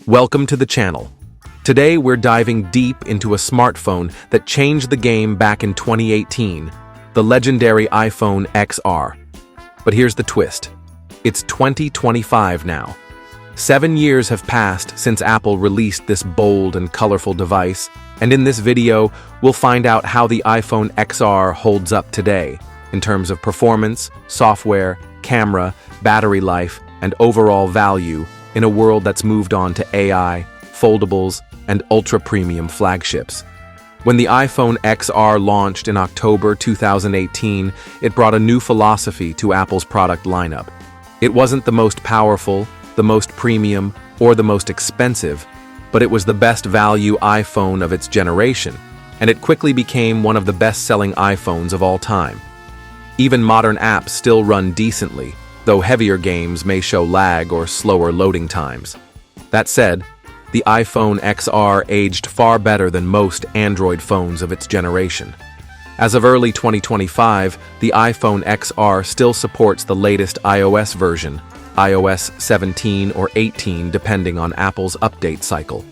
Welcome to the channel. Today we're diving deep into a smartphone that changed the game back in 2018, the legendary iPhone XR. But here's the twist. It's 2025 now. 7 years have passed since Apple released this bold and colorful device, and in this video, we'll find out how the iPhone XR holds up today in terms of performance, software, camera, battery life, and overall value in a world that's moved on to AI, foldables, and ultra-premium flagships. When the iPhone XR launched in October 2018, it brought a new philosophy to Apple's product lineup. It wasn't the most powerful, the most premium, or the most expensive, but it was the best value iPhone of its generation, and it quickly became one of the best-selling iPhones of all time. Even modern apps still run decently, though heavier games may show lag or slower loading times. That said, the iPhone XR aged far better than most Android phones of its generation. As of early 2025, the iPhone XR still supports the latest iOS version, iOS 17 or 18 depending on Apple's update cycle.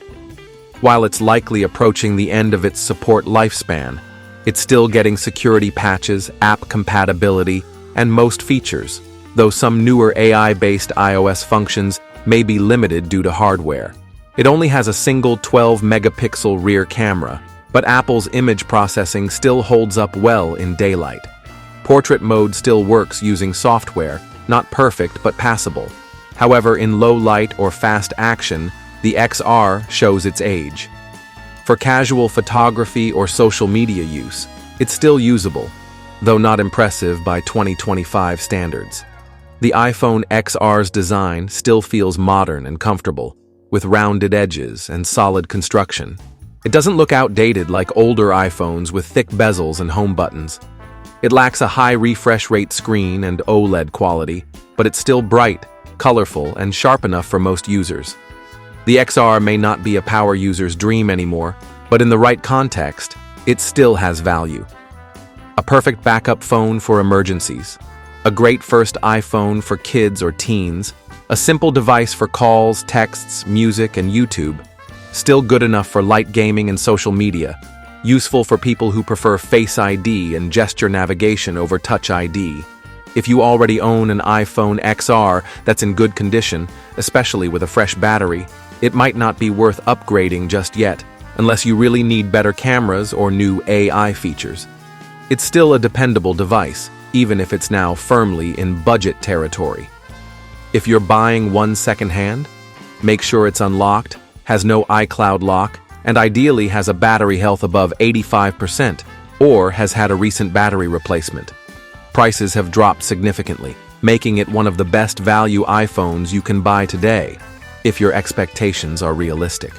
While it's likely approaching the end of its support lifespan, it's still getting security patches, app compatibility, and most features, though some newer AI-based iOS functions may be limited due to hardware. It only has a single 12-megapixel rear camera, but Apple's image processing still holds up well in daylight. Portrait mode still works using software, not perfect but passable. However, in low light or fast action, the XR shows its age. For casual photography or social media use, it's still usable, though not impressive by 2025 standards. The iPhone XR's design still feels modern and comfortable, with rounded edges and solid construction. It doesn't look outdated like older iPhones with thick bezels and home buttons. It lacks a high refresh rate screen and OLED quality, but it's still bright, colorful, and sharp enough for most users. The XR may not be a power user's dream anymore, but in the right context, it still has value. A perfect backup phone for emergencies. A great first iPhone for kids or teens, a simple device for calls, texts, music, and YouTube, still good enough for light gaming and social media, useful for people who prefer Face ID and gesture navigation over Touch ID. If you already own an iPhone XR that's in good condition, especially with a fresh battery, it might not be worth upgrading just yet, unless you really need better cameras or new AI features. It's still a dependable device, even if it's now firmly in budget territory. If you're buying one secondhand, make sure it's unlocked, has no iCloud lock, and ideally has a battery health above 85% or has had a recent battery replacement. Prices have dropped significantly, making it one of the best value iPhones you can buy today, if your expectations are realistic.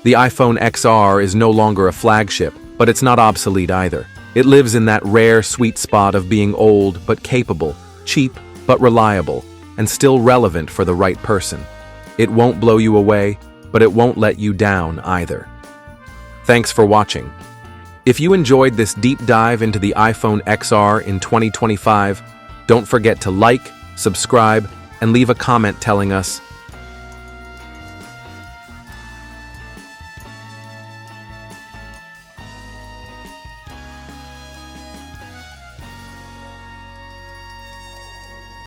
The iPhone XR is no longer a flagship, but it's not obsolete either. It lives in that rare sweet spot of being old but capable, cheap but reliable, and still relevant for the right person. It won't blow you away, but it won't let you down either. Thanks for watching. If you enjoyed this deep dive into the iPhone XR in 2025, don't forget to like, subscribe, and leave a comment telling us